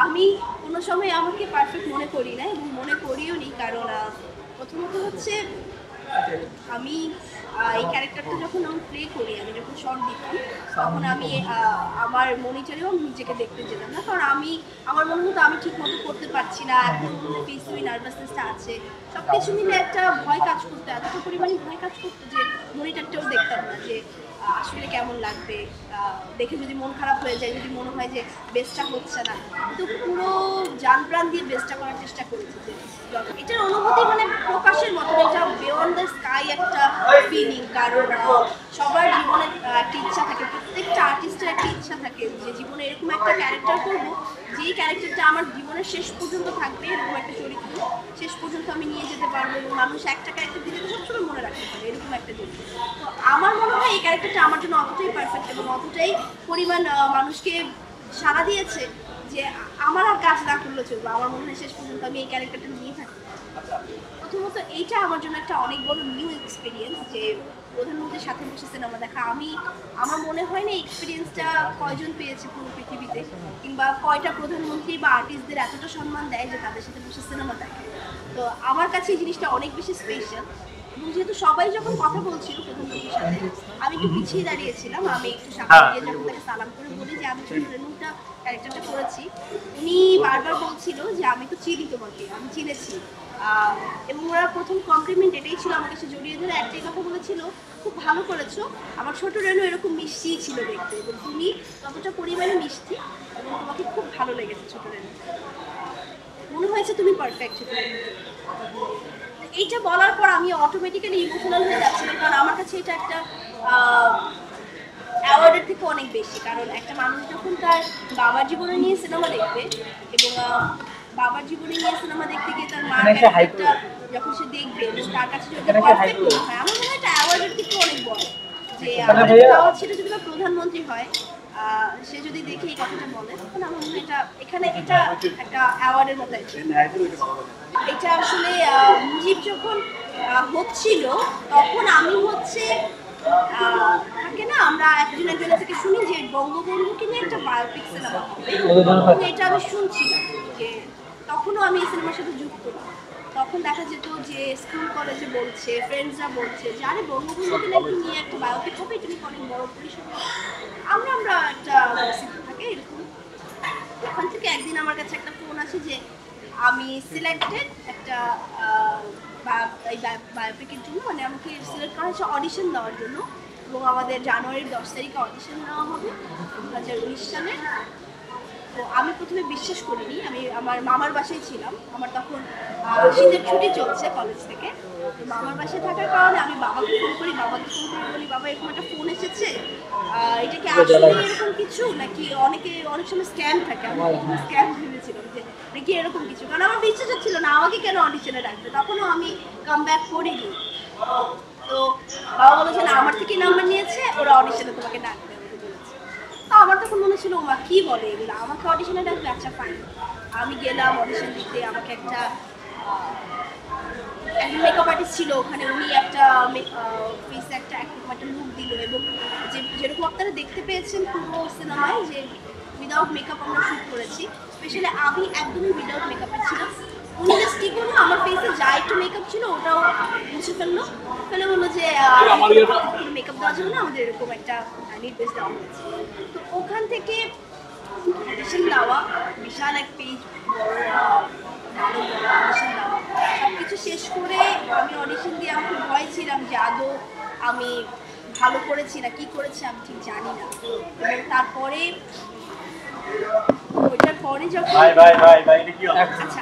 আমি কোনো সময় আমাকে পারফেক্ট মনে করি না এবং মনে করিও নি, কারণ প্রথমত হচ্ছে আমি এই ক্যারেক্টারটা যখন আমি প্লে করি, আমি যখন শর্ট দিতাম তখন আমি আমার মনিটরেও নিজেকে দেখতে যেতাম না, কারণ আমার মনে হতো আমি ঠিক মতো করতে পারছি না, এখন পিসিবি নার্ভাসনেসটা আছে, সব কিছু মিলে একটা ভয় কাজ করতো, এতটা পরিমাণে ভয় কাজ করতো যে মনিটরটাও দেখতাম না যে আসলে কেমন লাগবে, দেখে যদি মন খারাপ হয়ে যায়, যদি মনে হয় যে বেস্টটা হচ্ছে না, তো পুরো জান প্রাণ দিয়ে বেস্টটা করার চেষ্টা করেছি। যে এটার অনুভূতি মানে প্রকাশের মতো, এটা বিয়ন্ড দ্য স্কাই একটা ফিলিং, কারণ সবার জীবনে একটা ইচ্ছা থাকে, প্রত্যেকটা আর্টিস্টের একটা ইচ্ছা থাকে যে জীবনে এরকম একটা ক্যারেক্টার করবো, যেই ক্যারেক্টারটা আমার জীবনের শেষ পর্যন্ত থাকবে, এরকম একটা চরিত্র শেষ পর্যন্ত আমি নিয়ে যেতে পারবো এবং মানুষ একটা ক্যারেক্টার দিকে সবসময় মনে রাখতে পারে, এরকম একটা জিনিস। তো আমার মনে হয় এই ক্যারেক্টারটা আমার জন্য অতটাই পারফেক্ট এবং অতটাই পরিমাণ মানুষকে সাড়া দিয়েছে যে আমার আর কাজ না করলে চলবে, আমার মনে হয় শেষ পর্যন্ত আমি এই ক্যারেক্টারটা নিয়ে থাকি। প্রথমত এইটা আমার জন্য একটা অনেক বড় নিউ এক্সপিরিয়েন্স যে প্রধানমন্ত্রীর সাথে বসে সিনেমা দেখা। আমার মনে হয় না এক্সপিরিয়েন্সটা কয়জন পেয়েছে পুরো পৃথিবীতে, কিংবা কয়টা প্রধানমন্ত্রী বা আর্টিস্টদের এতটা সম্মান দেয় যে তাদের সাথে বসে সিনেমা দেখে। তো আমার কাছে এই জিনিসটা অনেক বেশি স্পেশাল, এবং যেহেতু সবাই যখন কথা বলছিল প্রধানমন্ত্রীর সাথে, আমি একটু পিছিয়ে দাঁড়িয়েছিলাম, আমি একটু সামনে গিয়ে যখন তাকে সালাম করে বলি যে আমি ছোট রেণুটা ক্যারেক্টারটা করেছি, উনি বারবার বলছিল যে আমি তো চিনি তোমাকে, আমি চিনেছি, এবং ওরা প্রথম কমপ্লিমেন্ট এটাই ছিল, আমাকে সে জড়িয়ে ধরে একটাই কথা বলেছিল, খুব ভালো করেছো, আমার ছোট রেণু এরকম মিষ্টিই ছিল দেখতে, এবং তুমি ততটা পরিমাণে মিষ্টি এবং তোমাকে খুব ভালো লেগেছে ছোট রেণু, মনে হয়েছে তুমি পারফেক্ট ছোট রেণু। এইটা বলার পর আমি অটোমেটিক্যালি ইমোশনাল হয়ে যাচ্ছিলাম, কারণ আমার কাছে এটা একটা অ্যাওয়ার্ডের থেকে অনেক বেশি, কারণ একটা মানুষ যখন তার বাবার জীবনে নিয়ে সিনেমা দেখবে এবং বাবার জীবনে নিয়ে সিনেমা দেখতে গিয়ে তার মার ক্যারেক্টারটা যখন সে দেখবে এবং তার কাছে যদি পারফেক্ট মনে হয়, আমার মনে হয় এটা অ্যাওয়ার্ডের থেকে অনেক বড়, যে আমাদের অ্যাওয়ার্ড সেটা যদি প্রধানমন্ত্রী হয়, সে যদি দেখে এই কথাটা বলে, তখন আমার মনে হয় এটা এখানে এটা একটা অ্যাওয়ার্ডের মতো। এটা আসলে মুজিব যখন হচ্ছিল তখন আমি হচ্ছে থাকে না, আমরা একজনের থেকে শুনি যে বঙ্গবন্ধুকে নিয়ে একটা বায়োপিক সিনেমা হবে, এটা আমি শুনছিলাম যে তখনও আমি এই সিনেমার সাথে যুক্ত না। তখন দেখা যেত যে স্কুল কলেজে বলছে, ফ্রেন্ডসরা বলছে যে আরে বঙ্গবন্ধুকে নাকি নিয়ে একটা বায়োপিক হবে, এটা নিয়ে অনেক বড় পরিসরে আমরা একটা থাকে এরকম। ওখান থেকে একদিন আমার কাছে একটা ফোন আসে যে আমি সিলেক্টেড একটা বায়োপিকের জন্য, মানে আমাকে সিলেক্ট করা হয়েছে অডিশন দেওয়ার জন্য, এবং আমাদের জানুয়ারির 10 তারিখে অডিশন দেওয়া হবে 2019 সালে। তো আমি প্রথমে বিশ্বাস করিনি, আমি আমার মামার বাসায় ছিলাম, আমার তখন শীতের ছুটি চলছে কলেজ থেকে, তো মামার বাসায় থাকার কারণে আমি বাবাকে ফোন করি বলি বাবা এরকম একটা ফোন এসেছে, এটা কি আসলে এরকম কিছু নাকি অনেক সময় স্ক্যাম থাকে, আমি স্ক্যাম ভেবেছিলাম যে নাকি এরকম কিছু, কারণ আমার বিশ্বাস হচ্ছিল না আমাকে কেন অডিশনে রাখবে, তখনও আমি কাম ব্যাক করিনি। তো বাবা বলেছে না আমার থেকে নাম্বার নিয়েছে, ওরা অডিশনে তোমাকে ডাকবে, তো আমার তখন মনে ছিল মা কি বলে এগুলো, আমাকে অডিশনে ডাকবে, আচ্ছা ফাইন। আমি গেলাম অডিশন দিতে, আমাকে একজন মেকআপ আর্টিস্ট ছিল ওখানে, উনি একটা ফেসে একটা লুক দিল, এবং যেরকম আপনারা দেখতে পেয়েছেন পুরো সিনেমায় যে উইদাউট মেকআপ আমরা শ্যুট করেছি, স্পেশালি আমি একদমই উইদাউট মেকআপে ছিলাম, উনি জাস্ট কি করলো আমার ফেসে যা একটু মেকআপ ছিল ওটাও মুছে ফেলে বললো যে মেকআপ দেওয়া যাবে না, আমাদের এরকম একটা নির্দেশ দেওয়া হয়েছে। তো ওখান থেকে অডিশন দেওয়া, বিশাল এক পেজ অডিশন দেওয়া, সব কিছু শেষ করে আমি অডিশন দিয়ে আমি খুব ভয় ছিলাম যে আদৌ আমি ভালো করেছি না কি করেছি আমি ঠিক জানি না। এবং তারপরে ওইটার পরে যখন আচ্ছা